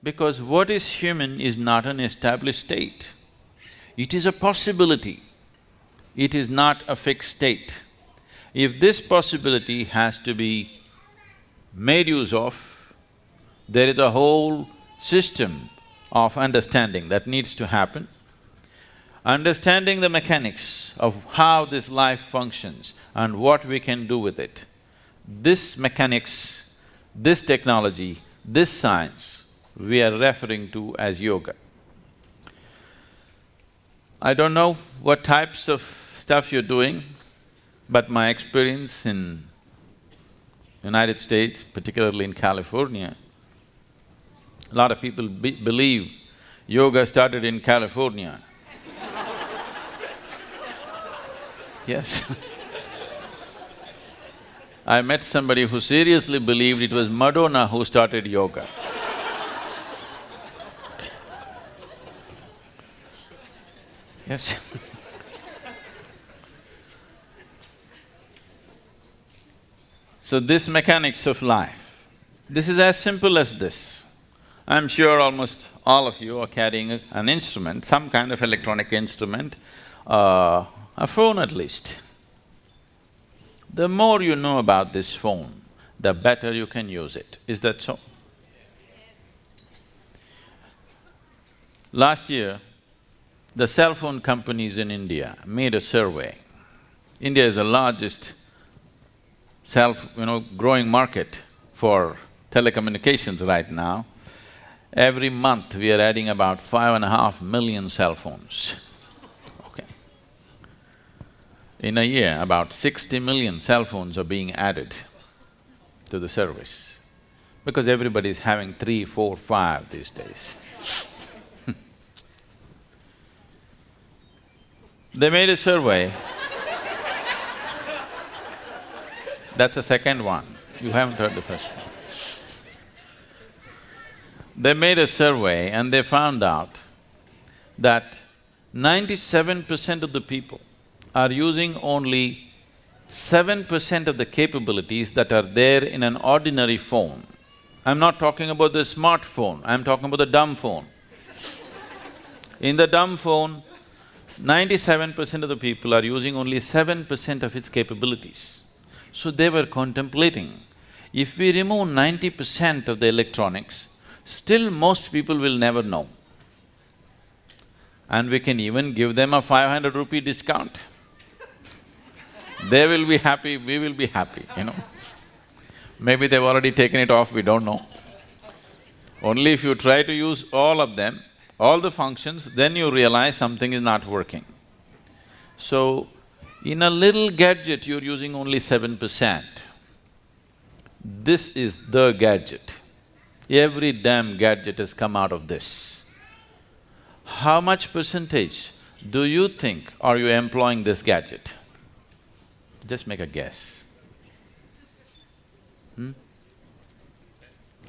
Because what is human is not an established state. It is a possibility. It is not a fixed state. If this possibility has to be made use of, there is a whole system of understanding that needs to happen. Understanding the mechanics of how this life functions and what we can do with it. This mechanics, this technology, this science, we are referring to as yoga. I don't know what types of stuff you're doing, but my experience in United States, particularly in California, a lot of people believe yoga started in California. Yes. I met somebody who seriously believed it was Madonna who started yoga. Yes. So this mechanics of life, this is as simple as this. I'm sure almost all of you are carrying an instrument, some kind of electronic instrument, a phone at least. The more you know about this phone, the better you can use it. Is that so? Last year, the cell phone companies in India made a survey. India is the largest growing market for telecommunications right now. Every month we are adding about 5.5 million cell phones, okay. In a year, about 60 million cell phones are being added to the service, because everybody is having 3, 4, 5 these days. They made a survey. That's the second one, you haven't heard the first one. They made a survey and they found out that 97% of the people are using only 7% of the capabilities that are there in an ordinary phone. I'm not talking about the smartphone, I'm talking about the dumb phone. In the dumb phone, 97% of the people are using only 7% of its capabilities. So they were contemplating, if we remove 90% of the electronics, still most people will never know. And we can even give them a 500 rupee discount. They will be happy, we will be happy, Maybe they've already taken it off, we don't know. Only if you try to use all of them, all the functions, then you realize something is not working. So, in a little gadget, you're using only 7%. This is the gadget. Every damn gadget has come out of this. How much percentage do you think are you employing this gadget? Just make a guess.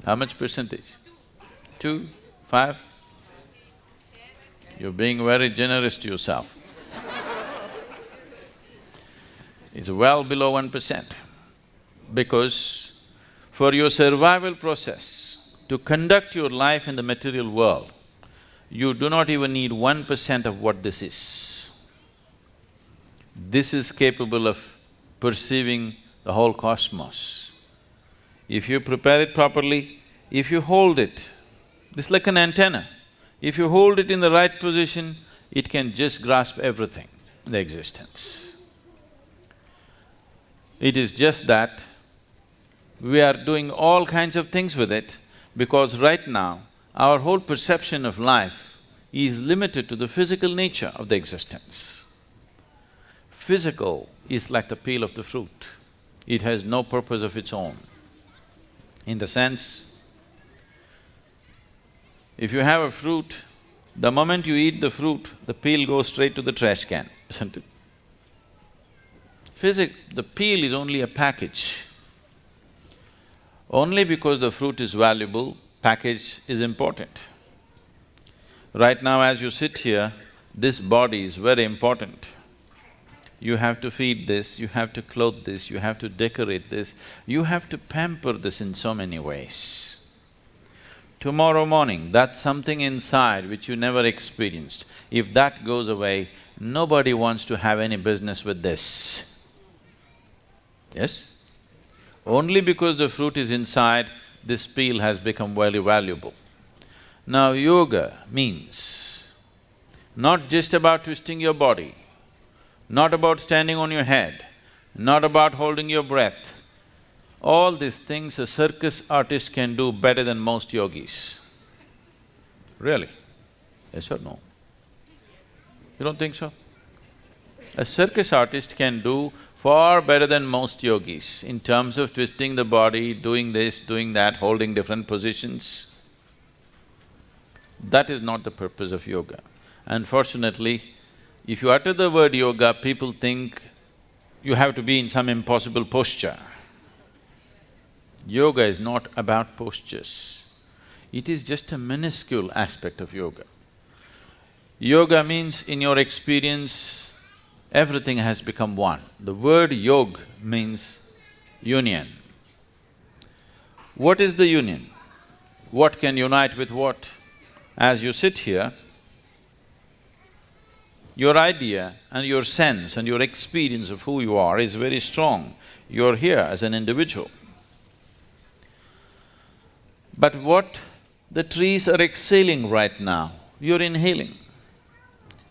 How much percentage? 2, 5? You're being very generous to yourself. It's well below 1%, because for your survival process, to conduct your life in the material world, you do not even need 1% of what this is. This is capable of perceiving the whole cosmos. If you prepare it properly, if you hold it, this is like an antenna. If you hold it in the right position, it can just grasp everything in the existence. It is just that we are doing all kinds of things with it, because right now, our whole perception of life is limited to the physical nature of the existence. Physical is like the peel of the fruit. It has no purpose of its own. In the sense, if you have a fruit, the moment you eat the fruit, the peel goes straight to the trash can, isn't it? The peel is only a package. Only because the fruit is valuable, package is important. Right now as you sit here, this body is very important. You have to feed this, you have to clothe this, you have to decorate this, you have to pamper this in so many ways. Tomorrow morning, that's something inside which you never experienced. If that goes away, nobody wants to have any business with this. Yes? Only because the fruit is inside, this peel has become very valuable. Now, yoga means not just about twisting your body, not about standing on your head, not about holding your breath. All these things a circus artist can do better than most yogis. Really? Yes or no? You don't think so? A circus artist can do far better than most yogis in terms of twisting the body, doing this, doing that, holding different positions. That is not the purpose of yoga. Unfortunately, if you utter the word yoga, people think you have to be in some impossible posture. Yoga is not about postures. It is just a minuscule aspect of yoga. Yoga means, in your experience, everything has become one. The word yog means union. What is the union? What can unite with what? As you sit here, your idea and your sense and your experience of who you are is very strong. You're here as an individual. But what the trees are exhaling right now, you're inhaling.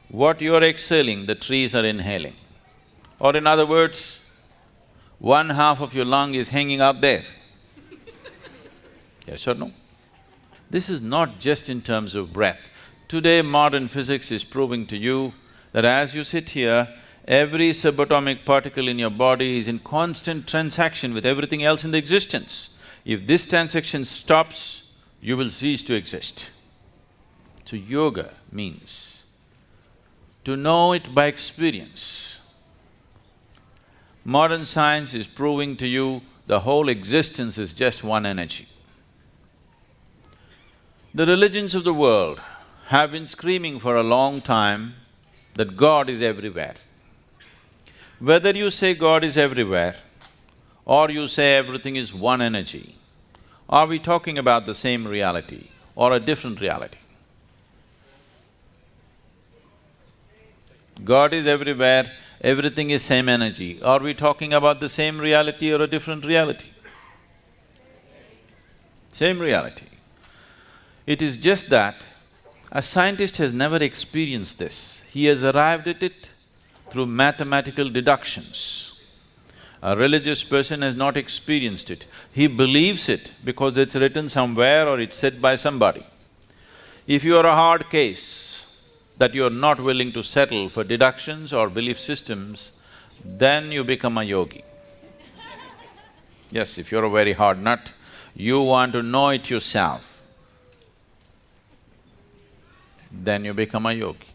What you're exhaling, the trees are inhaling. Or in other words, one half of your lung is hanging out there. Yes or no? This is not just in terms of breath. Today, modern physics is proving to you that as you sit here, every subatomic particle in your body is in constant transaction with everything else in the existence. If this transaction stops, you will cease to exist. So yoga means to know it by experience. Modern science is proving to you the whole existence is just one energy. The religions of the world have been screaming for a long time that God is everywhere. Whether you say God is everywhere or you say everything is one energy, are we talking about the same reality or a different reality? God is everywhere, everything is same energy. Are we talking about the same reality or a different reality? Same reality. It is just that a scientist has never experienced this. He has arrived at it through mathematical deductions. A religious person has not experienced it. He believes it because it's written somewhere or it's said by somebody. If you are a hard case that you are not willing to settle for deductions or belief systems, then you become a yogi. Yes, if you're a very hard nut, you want to know it yourself, then you become a yogi.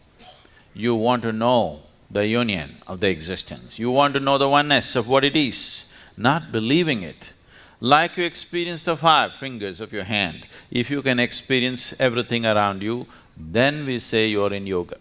You want to know the union of the existence, you want to know the oneness of what it is, not believing it. Like you experience the 5 fingers of your hand, if you can experience everything around you, then we say you're in yoga.